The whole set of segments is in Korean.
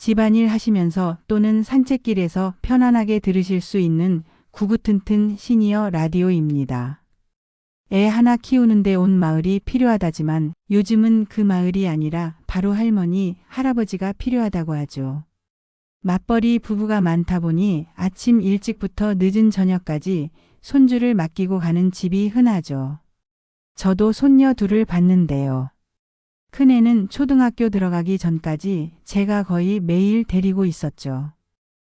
집안일 하시면서 또는 산책길에서 편안하게 들으실 수 있는 구구튼튼 시니어 라디오입니다. 애 하나 키우는데 온 마을이 필요하다지만 요즘은 그 마을이 아니라 바로 할머니, 할아버지가 필요하다고 하죠. 맞벌이 부부가 많다 보니 아침 일찍부터 늦은 저녁까지 손주를 맡기고 가는 집이 흔하죠. 저도 손녀 둘을 봤는데요. 큰애는 초등학교 들어가기 전까지 제가 거의 매일 데리고 있었죠.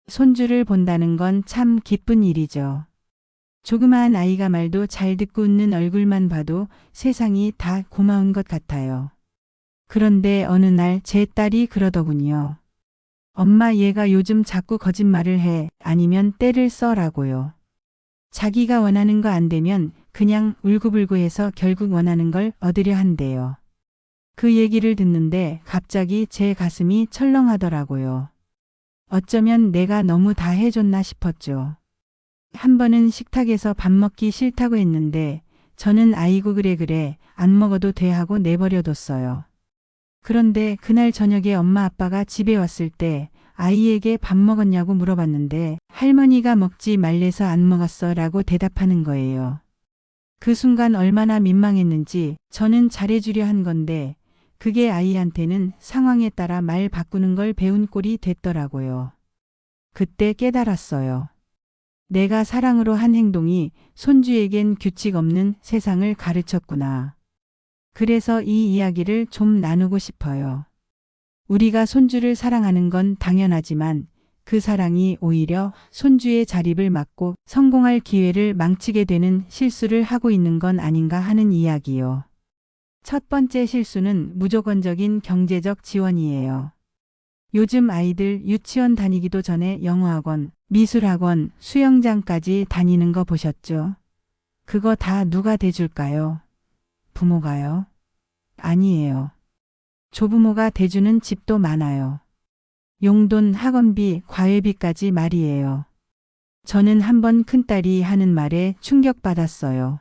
손주를 본다는 건 참 기쁜 일이죠. 조그마한 아이가 말도 잘 듣고 웃는 얼굴만 봐도 세상이 다 고마운 것 같아요. 그런데 어느 날 제 딸이 그러더군요. 엄마, 얘가 요즘 자꾸 거짓말을 해. 아니면 떼를 써라고요. 자기가 원하는 거 안 되면 그냥 울고불고해서 결국 원하는 걸 얻으려 한대요. 그 얘기를 듣는데 갑자기 제 가슴이 철렁하더라고요. 어쩌면 내가 너무 다 해줬나 싶었죠. 한 번은 식탁에서 밥 먹기 싫다고 했는데 저는 아이고 그래 안 먹어도 돼 하고 내버려뒀어요. 그런데 그날 저녁에 엄마 아빠가 집에 왔을 때 아이에게 밥 먹었냐고 물어봤는데 할머니가 먹지 말래서 안 먹었어 라고 대답하는 거예요. 그 순간 얼마나 민망했는지. 저는 잘해주려 한 건데 그게 아이한테는 상황에 따라 말 바꾸는 걸 배운 꼴이 됐더라고요. 그때 깨달았어요. 내가 사랑으로 한 행동이 손주에겐 규칙 없는 세상을 가르쳤구나. 그래서 이 이야기를 좀 나누고 싶어요. 우리가 손주를 사랑하는 건 당연하지만 그 사랑이 오히려 손주의 자립을 막고 성공할 기회를 망치게 되는 실수를 하고 있는 건 아닌가 하는 이야기요. 첫 번째 실수는 무조건적인 경제적 지원이에요. 요즘 아이들 유치원 다니기도 전에 영어학원, 미술학원, 수영장까지 다니는 거 보셨죠? 그거 다 누가 대줄까요? 부모가요? 아니에요. 조부모가 대주는 집도 많아요. 용돈, 학원비, 과외비까지 말이에요. 저는 한번 큰딸이 하는 말에 충격받았어요.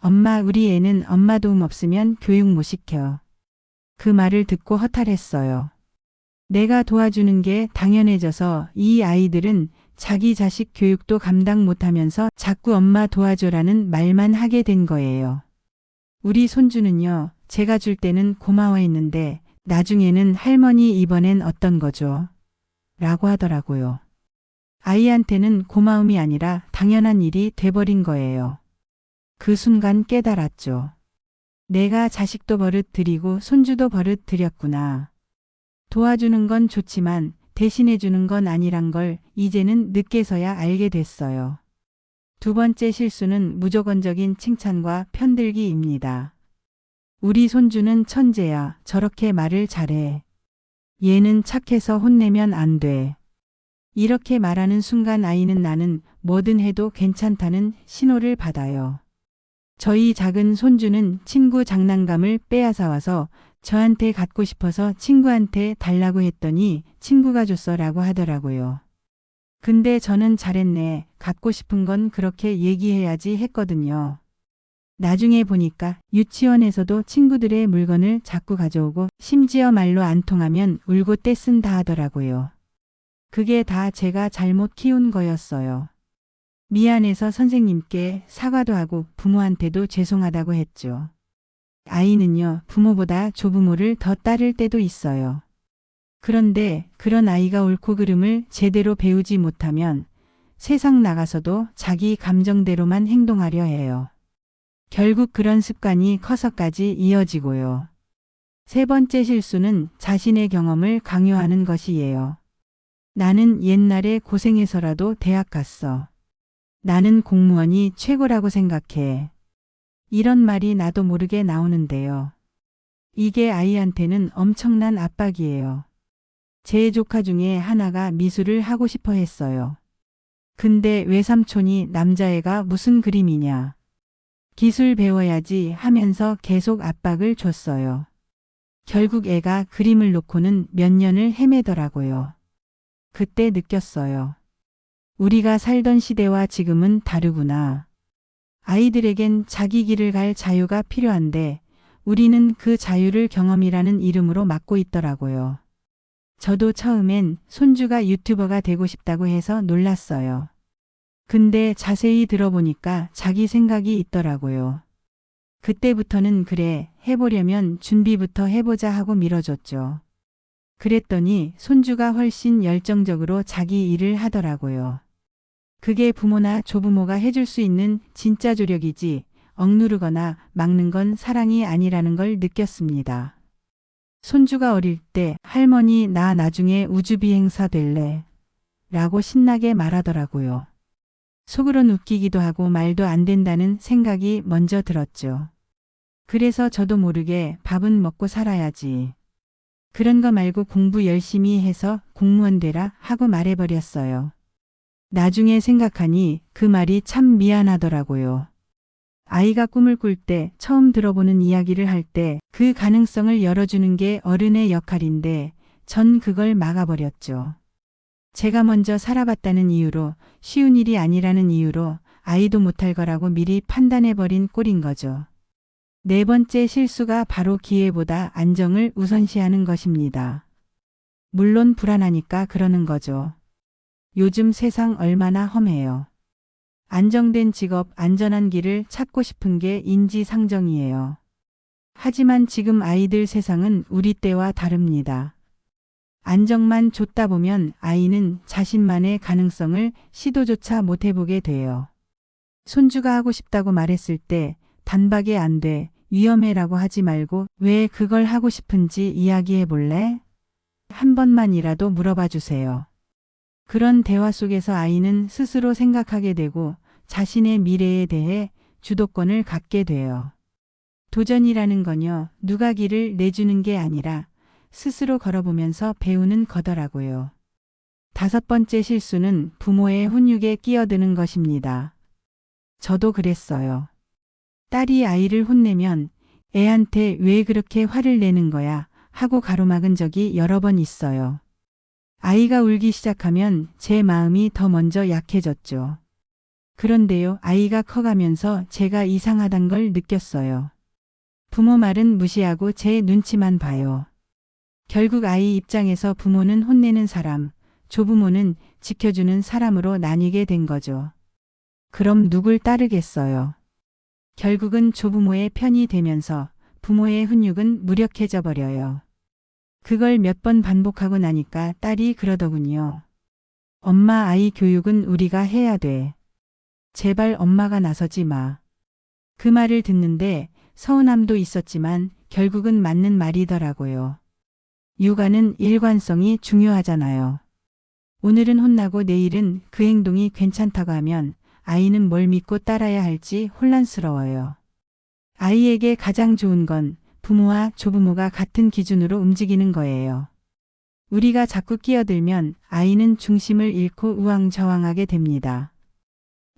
엄마, 우리 애는 엄마 도움 없으면 교육 못 시켜. 그 말을 듣고 허탈했어요. 내가 도와주는 게 당연해져서 이 아이들은 자기 자식 교육도 감당 못하면서 자꾸 엄마 도와줘라는 말만 하게 된 거예요. 우리 손주는요, 제가 줄 때는 고마워했는데 나중에는 할머니 이번엔 어떤 거죠? 라고 하더라고요. 아이한테는 고마움이 아니라 당연한 일이 돼버린 거예요. 그 순간 깨달았죠. 내가 자식도 버릇 들이고 손주도 버릇 들였구나. 도와주는 건 좋지만 대신해주는 건 아니란 걸 이제는 늦게서야 알게 됐어요. 두 번째 실수는 무조건적인 칭찬과 편들기입니다. 우리 손주는 천재야. 저렇게 말을 잘해. 얘는 착해서 혼내면 안 돼. 이렇게 말하는 순간 아이는 나는 뭐든 해도 괜찮다는 신호를 받아요. 저희 작은 손주는 친구 장난감을 빼앗아 와서 저한테 갖고 싶어서 친구한테 달라고 했더니 친구가 줬어 라고 하더라고요. 근데 저는 잘했네. 갖고 싶은 건 그렇게 얘기해야지 했거든요. 나중에 보니까 유치원에서도 친구들의 물건을 자꾸 가져오고 심지어 말로 안 통하면 울고 떼쓴다 하더라고요. 그게 다 제가 잘못 키운 거였어요. 미안해서 선생님께 사과도 하고 부모한테도 죄송하다고 했죠. 아이는요, 부모보다 조부모를 더 따를 때도 있어요. 그런데 그런 아이가 옳고 그름을 제대로 배우지 못하면 세상 나가서도 자기 감정대로만 행동하려 해요. 결국 그런 습관이 커서까지 이어지고요. 세 번째 실수는 자신의 경험을 강요하는 것이에요. 나는 옛날에 고생해서라도 대학 갔어. 나는 공무원이 최고라고 생각해. 이런 말이 나도 모르게 나오는데요. 이게 아이한테는 엄청난 압박이에요. 제 조카 중에 하나가 미술을 하고 싶어 했어요. 근데 외삼촌이 남자애가 무슨 그림이냐. 기술 배워야지 하면서 계속 압박을 줬어요. 결국 애가 그림을 놓고는 몇 년을 헤매더라고요. 그때 느꼈어요. 우리가 살던 시대와 지금은 다르구나. 아이들에겐 자기 길을 갈 자유가 필요한데 우리는 그 자유를 경험이라는 이름으로 막고 있더라고요. 저도 처음엔 손주가 유튜버가 되고 싶다고 해서 놀랐어요. 근데 자세히 들어보니까 자기 생각이 있더라고요. 그때부터는 그래, 해보려면 준비부터 해보자 하고 밀어줬죠. 그랬더니 손주가 훨씬 열정적으로 자기 일을 하더라고요. 그게 부모나 조부모가 해줄 수 있는 진짜 조력이지 억누르거나 막는 건 사랑이 아니라는 걸 느꼈습니다. 손주가 어릴 때 할머니 나 나중에 우주비행사 될래 라고 신나게 말하더라고요. 속으론 웃기기도 하고 말도 안 된다는 생각이 먼저 들었죠. 그래서 저도 모르게 밥은 먹고 살아야지. 그런 거 말고 공부 열심히 해서 공무원 되라 하고 말해버렸어요. 나중에 생각하니 그 말이 참 미안하더라고요. 아이가 꿈을 꿀 때 처음 들어보는 이야기를 할 때 그 가능성을 열어주는 게 어른의 역할인데 전 그걸 막아버렸죠. 제가 먼저 살아봤다는 이유로 쉬운 일이 아니라는 이유로 아이도 못할 거라고 미리 판단해버린 꼴인 거죠. 네 번째 실수가 바로 기회보다 안정을 우선시하는 것입니다. 물론 불안하니까 그러는 거죠. 요즘 세상 얼마나 험해요. 안정된 직업, 안전한 길을 찾고 싶은 게 인지상정이에요. 하지만 지금 아이들 세상은 우리 때와 다릅니다. 안정만 줬다 보면 아이는 자신만의 가능성을 시도조차 못 해보게 돼요. 손주가 하고 싶다고 말했을 때 단박에 안 돼, 위험해라고 하지 말고 왜 그걸 하고 싶은지 이야기해 볼래? 한 번만이라도 물어봐 주세요. 그런 대화 속에서 아이는 스스로 생각하게 되고 자신의 미래에 대해 주도권을 갖게 돼요. 도전이라는 건요, 누가 길을 내주는 게 아니라 스스로 걸어보면서 배우는 거더라고요. 다섯 번째 실수는 부모의 훈육에 끼어드는 것입니다. 저도 그랬어요. 딸이 아이를 혼내면 애한테 왜 그렇게 화를 내는 거야 하고 가로막은 적이 여러 번 있어요. 아이가 울기 시작하면 제 마음이 더 먼저 약해졌죠. 그런데요, 아이가 커가면서 제가 이상하단 걸 느꼈어요. 부모 말은 무시하고 제 눈치만 봐요. 결국 아이 입장에서 부모는 혼내는 사람, 조부모는 지켜주는 사람으로 나뉘게 된 거죠. 그럼 누굴 따르겠어요? 결국은 조부모의 편이 되면서 부모의 훈육은 무력해져 버려요. 그걸 몇 번 반복하고 나니까 딸이 그러더군요. 엄마, 아이 교육은 우리가 해야 돼. 제발 엄마가 나서지 마. 그 말을 듣는데 서운함도 있었지만 결국은 맞는 말이더라고요. 육아는 일관성이 중요하잖아요. 오늘은 혼나고 내일은 그 행동이 괜찮다고 하면 아이는 뭘 믿고 따라야 할지 혼란스러워요. 아이에게 가장 좋은 건 부모와 조부모가 같은 기준으로 움직이는 거예요. 우리가 자꾸 끼어들면 아이는 중심을 잃고 우왕좌왕하게 됩니다.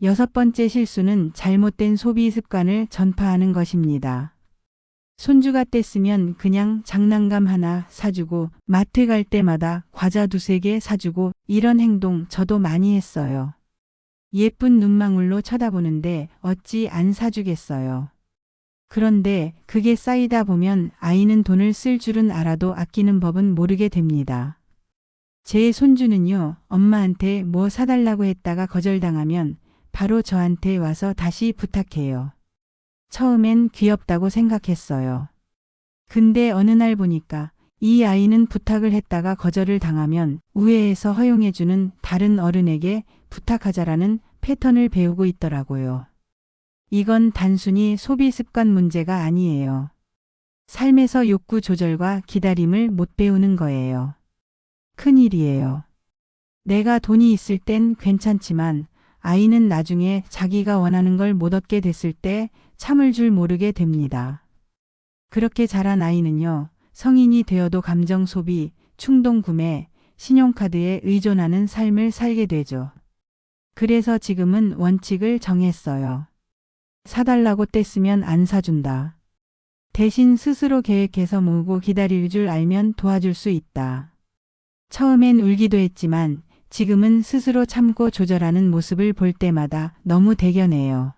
여섯 번째 실수는 잘못된 소비 습관을 전파하는 것입니다. 손주가 뗐으면 그냥 장난감 하나 사주고 마트 갈 때마다 과자 두세 개 사주고 이런 행동 저도 많이 했어요. 예쁜 눈망울로 쳐다보는데 어찌 안 사주겠어요. 그런데 그게 쌓이다 보면 아이는 돈을 쓸 줄은 알아도 아끼는 법은 모르게 됩니다. 제 손주는요, 엄마한테 뭐 사달라고 했다가 거절당하면 바로 저한테 와서 다시 부탁해요. 처음엔 귀엽다고 생각했어요. 근데 어느 날 보니까 이 아이는 부탁을 했다가 거절을 당하면 우회해서 허용해주는 다른 어른에게 부탁하자라는 패턴을 배우고 있더라고요. 이건 단순히 소비 습관 문제가 아니에요. 삶에서 욕구 조절과 기다림을 못 배우는 거예요. 큰일이에요. 내가 돈이 있을 땐 괜찮지만 아이는 나중에 자기가 원하는 걸 못 얻게 됐을 때 참을 줄 모르게 됩니다. 그렇게 자란 아이는요, 성인이 되어도 감정 소비, 충동 구매, 신용카드에 의존하는 삶을 살게 되죠. 그래서 지금은 원칙을 정했어요. 사달라고 뗐으면 안 사준다. 대신 스스로 계획해서 모으고 기다릴 줄 알면 도와줄 수 있다. 처음엔 울기도 했지만 지금은 스스로 참고 조절하는 모습을 볼 때마다 너무 대견해요.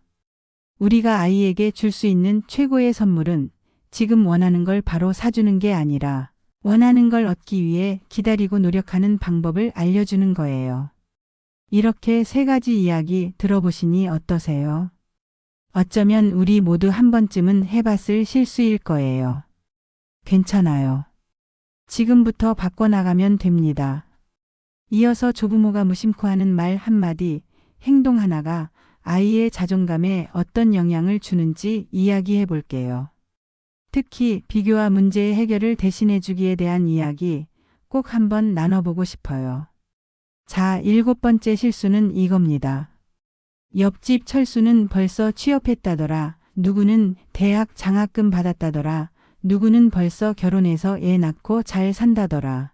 우리가 아이에게 줄 수 있는 최고의 선물은 지금 원하는 걸 바로 사주는 게 아니라 원하는 걸 얻기 위해 기다리고 노력하는 방법을 알려주는 거예요. 이렇게 세 가지 이야기 들어보시니 어떠세요? 어쩌면 우리 모두 한 번쯤은 해봤을 실수일 거예요. 괜찮아요. 지금부터 바꿔나가면 됩니다. 이어서 조부모가 무심코 하는 말 한마디, 행동 하나가 아이의 자존감에 어떤 영향을 주는지 이야기해 볼게요. 특히 비교와 문제의 해결을 대신해 주기에 대한 이야기 꼭 한번 나눠보고 싶어요. 자, 7번째 실수는 이겁니다. 옆집 철수는 벌써 취업했다더라. 누구는 대학 장학금 받았다더라. 누구는 벌써 결혼해서 애 낳고 잘 산다더라.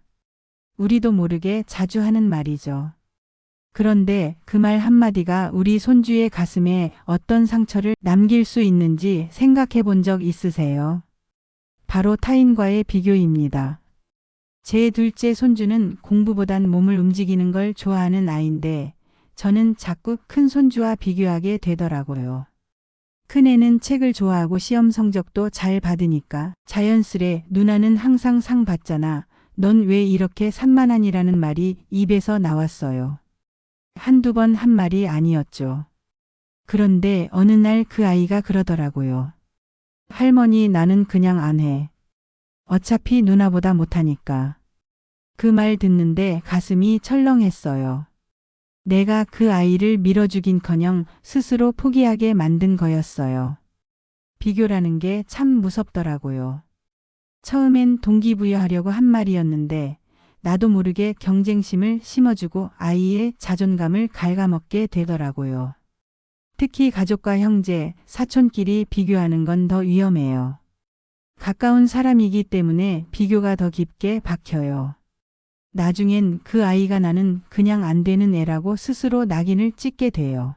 우리도 모르게 자주 하는 말이죠. 그런데 그 말 한마디가 우리 손주의 가슴에 어떤 상처를 남길 수 있는지 생각해 본 적 있으세요? 바로 타인과의 비교입니다. 제 둘째 손주는 공부보단 몸을 움직이는 걸 좋아하는 아이인데 저는 자꾸 큰 손주와 비교하게 되더라고요. 큰애는 책을 좋아하고 시험 성적도 잘 받으니까 자연스레 누나는 항상 상 받잖아. 넌 왜 이렇게 산만하니라는 말이 입에서 나왔어요. 한두 번 한 말이 아니었죠. 그런데 어느 날 그 아이가 그러더라고요. 할머니, 나는 그냥 안 해. 어차피 누나보다 못하니까. 그 말 듣는데 가슴이 철렁했어요. 내가 그 아이를 밀어주긴커녕 스스로 포기하게 만든 거였어요. 비교라는 게 참 무섭더라고요. 처음엔 동기부여하려고 한 말이었는데 나도 모르게 경쟁심을 심어주고 아이의 자존감을 갉아먹게 되더라고요. 특히 가족과 형제, 사촌끼리 비교하는 건 더 위험해요. 가까운 사람이기 때문에 비교가 더 깊게 박혀요. 나중엔 그 아이가 나는 그냥 안 되는 애라고 스스로 낙인을 찍게 돼요.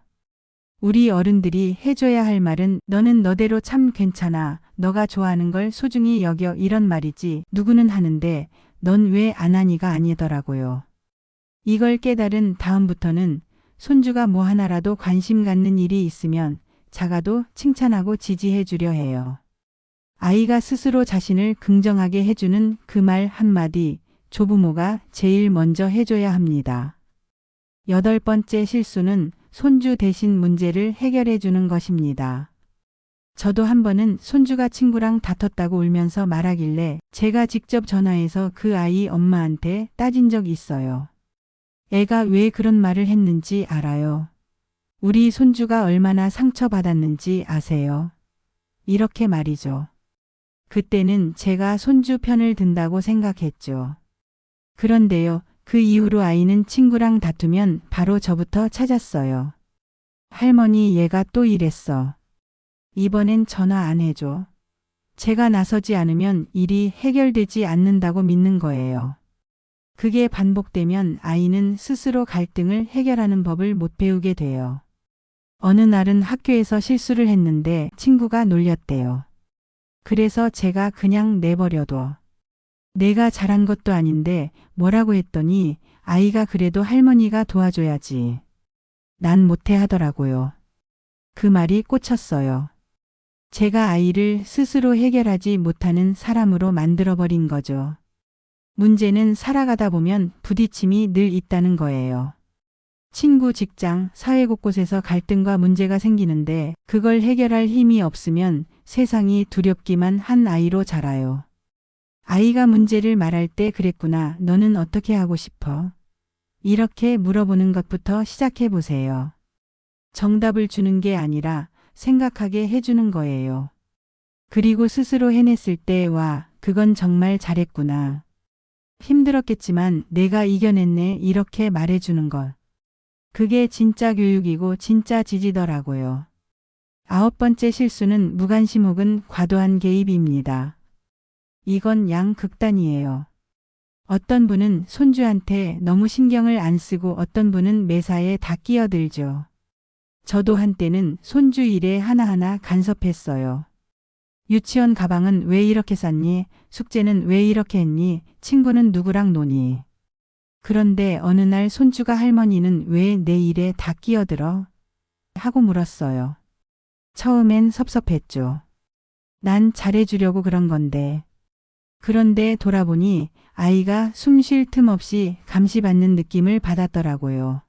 우리 어른들이 해줘야 할 말은 너는 너대로 참 괜찮아. 너가 좋아하는 걸 소중히 여겨, 이런 말이지. 누구는 하는데 넌 왜 안 하니가 아니더라고요. 이걸 깨달은 다음부터는 손주가 뭐 하나라도 관심 갖는 일이 있으면 작아도 칭찬하고 지지해 주려 해요. 아이가 스스로 자신을 긍정하게 해주는 그 말 한마디, 조부모가 제일 먼저 해줘야 합니다. 8번째 실수는 손주 대신 문제를 해결해 주는 것입니다. 저도 한 번은 손주가 친구랑 다퉜다고 울면서 말하길래 제가 직접 전화해서 그 아이 엄마한테 따진 적 있어요. 애가 왜 그런 말을 했는지 알아요? 우리 손주가 얼마나 상처받았는지 아세요? 이렇게 말이죠. 그때는 제가 손주 편을 든다고 생각했죠. 그런데요, 그 이후로 아이는 친구랑 다투면 바로 저부터 찾았어요. 할머니, 얘가 또 이랬어. 이번엔 전화 안 해줘. 제가 나서지 않으면 일이 해결되지 않는다고 믿는 거예요. 그게 반복되면 아이는 스스로 갈등을 해결하는 법을 못 배우게 돼요. 어느 날은 학교에서 실수를 했는데 친구가 놀렸대요. 그래서 제가 그냥 내버려둬. 내가 잘한 것도 아닌데 뭐라고 했더니 아이가 그래도 할머니가 도와줘야지. 난 못해 하더라고요. 그 말이 꽂혔어요. 제가 아이를 스스로 해결하지 못하는 사람으로 만들어버린 거죠. 문제는 살아가다 보면 부딪힘이 늘 있다는 거예요. 친구, 직장, 사회 곳곳에서 갈등과 문제가 생기는데 그걸 해결할 힘이 없으면 세상이 두렵기만 한 아이로 자라요. 아이가 문제를 말할 때 그랬구나. 너는 어떻게 하고 싶어? 이렇게 물어보는 것부터 시작해 보세요. 정답을 주는 게 아니라 생각하게 해주는 거예요. 그리고 스스로 해냈을 때 와, 그건 정말 잘했구나. 힘들었겠지만 내가 이겨냈네, 이렇게 말해주는 것. 그게 진짜 교육이고 진짜 지지더라고요. 9번째 실수는 무관심 혹은 과도한 개입입니다. 이건 양극단이에요. 어떤 분은 손주한테 너무 신경을 안 쓰고 어떤 분은 매사에 다 끼어들죠. 저도 한때는 손주 일에 하나하나 간섭했어요. 유치원 가방은 왜 이렇게 쌌니? 숙제는 왜 이렇게 했니? 친구는 누구랑 노니? 그런데 어느 날 손주가 할머니는 왜 내 일에 다 끼어들어? 하고 물었어요. 처음엔 섭섭했죠. 난 잘해주려고 그런 건데. 그런데 돌아보니 아이가 숨 쉴 틈 없이 감시받는 느낌을 받았더라고요.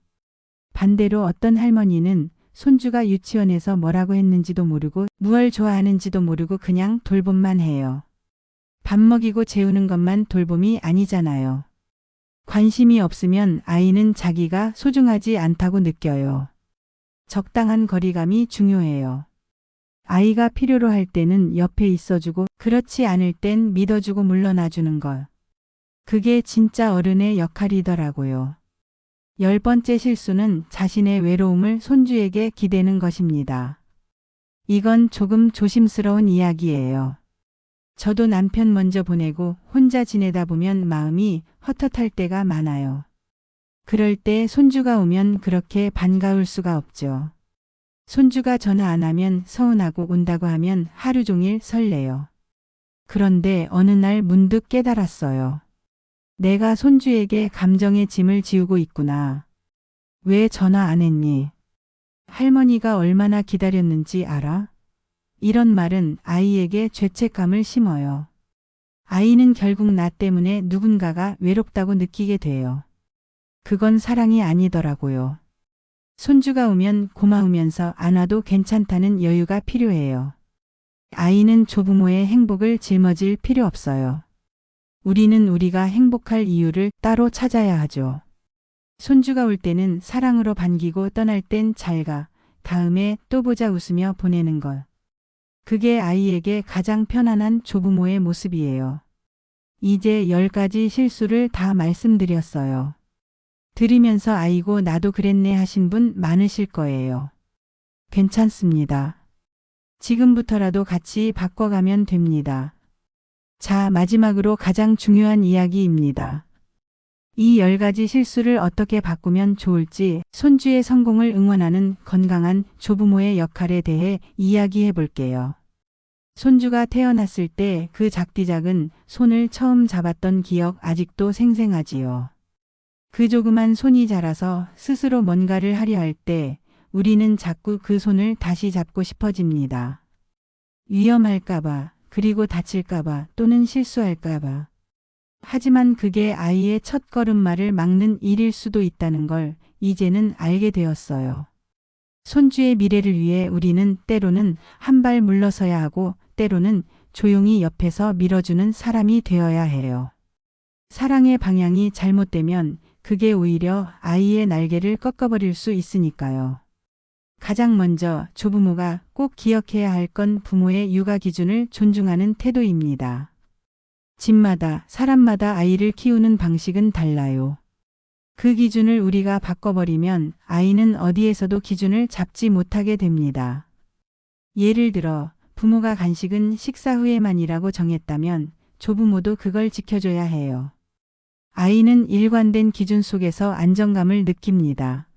반대로 어떤 할머니는 손주가 유치원에서 뭐라고 했는지도 모르고 무얼 좋아하는지도 모르고 그냥 돌봄만 해요. 밥 먹이고 재우는 것만 돌봄이 아니잖아요. 관심이 없으면 아이는 자기가 소중하지 않다고 느껴요. 적당한 거리감이 중요해요. 아이가 필요로 할 때는 옆에 있어주고 그렇지 않을 땐 믿어주고 물러나주는 것. 그게 진짜 어른의 역할이더라고요. 10번째 실수는 자신의 외로움을 손주에게 기대는 것입니다. 이건 조금 조심스러운 이야기예요. 저도 남편 먼저 보내고 혼자 지내다 보면 마음이 헛헛할 때가 많아요. 그럴 때 손주가 오면 그렇게 반가울 수가 없죠. 손주가 전화 안 하면 서운하고 온다고 하면 하루 종일 설레요. 그런데 어느 날 문득 깨달았어요. 내가 손주에게 감정의 짐을 지우고 있구나. 왜 전화 안 했니? 할머니가 얼마나 기다렸는지 알아? 이런 말은 아이에게 죄책감을 심어요. 아이는 결국 나 때문에 누군가가 외롭다고 느끼게 돼요. 그건 사랑이 아니더라고요. 손주가 오면 고마우면서 안 와도 괜찮다는 여유가 필요해요. 아이는 조부모의 행복을 짊어질 필요 없어요. 우리는 우리가 행복할 이유를 따로 찾아야 하죠. 손주가 올 때는 사랑으로 반기고 떠날 땐 잘 가, 다음에 또 보자 웃으며 보내는 것. 그게 아이에게 가장 편안한 조부모의 모습이에요. 이제 10가지 실수를 다 말씀드렸어요. 들으면서 아이고 나도 그랬네 하신 분 많으실 거예요. 괜찮습니다. 지금부터라도 같이 바꿔가면 됩니다. 자, 마지막으로 가장 중요한 이야기입니다. 이 10가지 실수를 어떻게 바꾸면 좋을지 손주의 성공을 응원하는 건강한 조부모의 역할에 대해 이야기해 볼게요. 손주가 태어났을 때 그 작디작은 손을 처음 잡았던 기억 아직도 생생하지요. 그 조그만 손이 자라서 스스로 뭔가를 하려 할 때 우리는 자꾸 그 손을 다시 잡고 싶어집니다. 위험할까봐, 그리고 다칠까봐 또는 실수할까봐. 하지만 그게 아이의 첫 걸음마를 막는 일일 수도 있다는 걸 이제는 알게 되었어요. 손주의 미래를 위해 우리는 때로는 한 발 물러서야 하고 때로는 조용히 옆에서 밀어주는 사람이 되어야 해요. 사랑의 방향이 잘못되면 그게 오히려 아이의 날개를 꺾어버릴 수 있으니까요. 가장 먼저 조부모가 꼭 기억해야 할 건 부모의 육아 기준을 존중하는 태도입니다. 집마다 사람마다 아이를 키우는 방식은 달라요. 그 기준을 우리가 바꿔버리면 아이는 어디에서도 기준을 잡지 못하게 됩니다. 예를 들어 부모가 간식은 식사 후에만이라고 정했다면 조부모도 그걸 지켜줘야 해요. 아이는 일관된 기준 속에서 안정감을 느낍니다.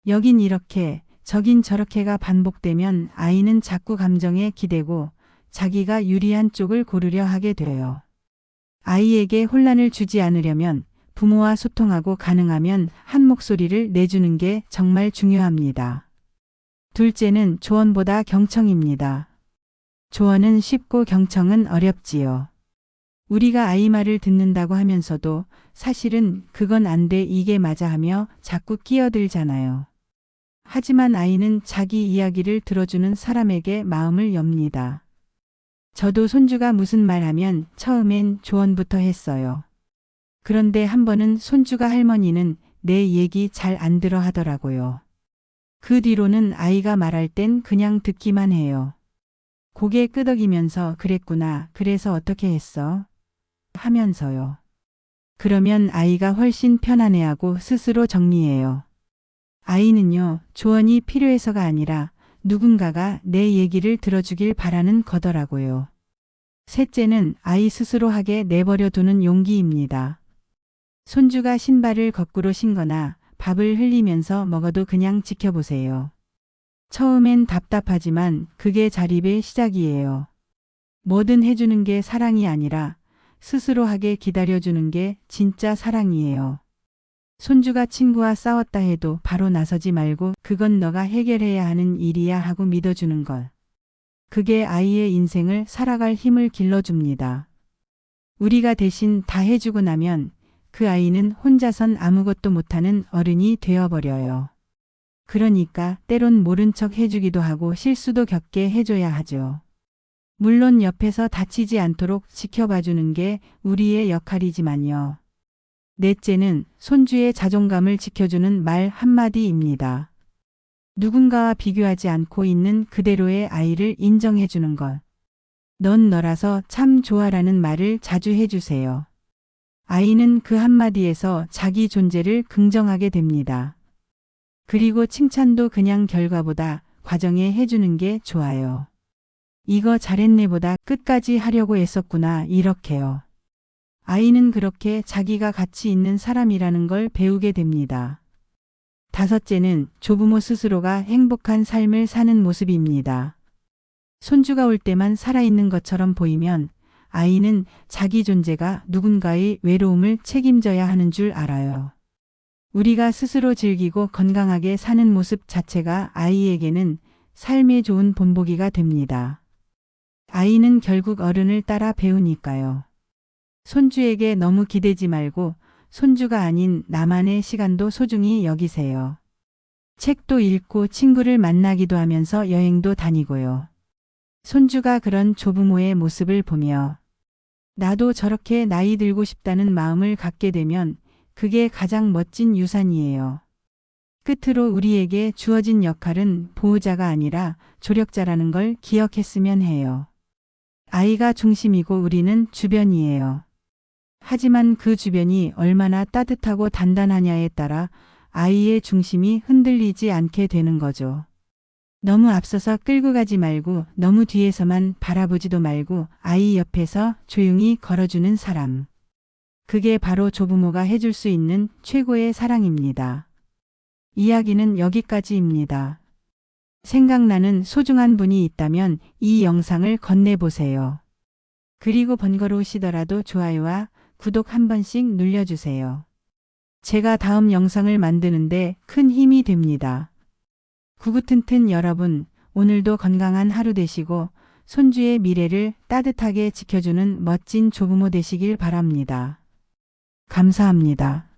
여긴 이렇게 저긴 저렇게가 반복되면 아이는 자꾸 감정에 기대고 자기가 유리한 쪽을 고르려 하게 돼요. 아이에게 혼란을 주지 않으려면 부모와 소통하고 가능하면 한 목소리를 내주는 게 정말 중요합니다. 둘째는 조언보다 경청입니다. 조언은 쉽고 경청은 어렵지요. 우리가 아이 말을 듣는다고 하면서도 사실은 그건 안 돼 이게 맞아 하며 자꾸 끼어들잖아요. 하지만 아이는 자기 이야기를 들어주는 사람에게 마음을 엽니다. 저도 손주가 무슨 말 하면 처음엔 조언부터 했어요. 그런데 한 번은 손주가 할머니는 내 얘기 잘 안 들어 하더라고요. 그 뒤로는 아이가 말할 땐 그냥 듣기만 해요. 고개 끄덕이면서 그랬구나, 그래서 어떻게 했어? 하면서요. 그러면 아이가 훨씬 편안해하고 스스로 정리해요. 아이는요, 조언이 필요해서가 아니라 누군가가 내 얘기를 들어주길 바라는 거더라고요. 셋째는 아이 스스로 하게 내버려 두는 용기입니다. 손주가 신발을 거꾸로 신거나 밥을 흘리면서 먹어도 그냥 지켜보세요. 처음엔 답답하지만 그게 자립의 시작이에요. 뭐든 해주는 게 사랑이 아니라 스스로 하게 기다려주는 게 진짜 사랑이에요. 손주가 친구와 싸웠다 해도 바로 나서지 말고 그건 너가 해결해야 하는 일이야 하고 믿어주는 것. 그게 아이의 인생을 살아갈 힘을 길러줍니다. 우리가 대신 다 해주고 나면 그 아이는 혼자선 아무것도 못하는 어른이 되어버려요. 그러니까 때론 모른 척 해주기도 하고 실수도 겪게 해줘야 하죠. 물론 옆에서 다치지 않도록 지켜봐주는 게 우리의 역할이지만요. 넷째는 손주의 자존감을 지켜주는 말 한마디입니다. 누군가와 비교하지 않고 있는 그대로의 아이를 인정해주는 것. 넌 너라서 참 좋아라는 말을 자주 해주세요. 아이는 그 한마디에서 자기 존재를 긍정하게 됩니다. 그리고 칭찬도 그냥 결과보다 과정에 해주는 게 좋아요. 이거 잘했네보다 끝까지 하려고 애썼구나 이렇게요. 아이는 그렇게 자기가 가치 있는 사람이라는 걸 배우게 됩니다. 다섯째는 조부모 스스로가 행복한 삶을 사는 모습입니다. 손주가 올 때만 살아있는 것처럼 보이면 아이는 자기 존재가 누군가의 외로움을 책임져야 하는 줄 알아요. 우리가 스스로 즐기고 건강하게 사는 모습 자체가 아이에게는 삶의 좋은 본보기가 됩니다. 아이는 결국 어른을 따라 배우니까요. 손주에게 너무 기대지 말고 손주가 아닌 나만의 시간도 소중히 여기세요. 책도 읽고 친구를 만나기도 하면서 여행도 다니고요. 손주가 그런 조부모의 모습을 보며 나도 저렇게 나이 들고 싶다는 마음을 갖게 되면 그게 가장 멋진 유산이에요. 끝으로 우리에게 주어진 역할은 보호자가 아니라 조력자라는 걸 기억했으면 해요. 아이가 중심이고 우리는 주변이에요. 하지만 그 주변이 얼마나 따뜻하고 단단하냐에 따라 아이의 중심이 흔들리지 않게 되는 거죠. 너무 앞서서 끌고 가지 말고 너무 뒤에서만 바라보지도 말고 아이 옆에서 조용히 걸어주는 사람. 그게 바로 조부모가 해줄 수 있는 최고의 사랑입니다. 이야기는 여기까지입니다. 생각나는 소중한 분이 있다면 이 영상을 건네보세요. 그리고 번거로우시더라도 좋아요와 구독 한 번씩 눌러주세요. 제가 다음 영상을 만드는데 큰 힘이 됩니다. 구구튼튼 여러분, 오늘도 건강한 하루 되시고 손주의 미래를 따뜻하게 지켜주는 멋진 조부모 되시길 바랍니다. 감사합니다.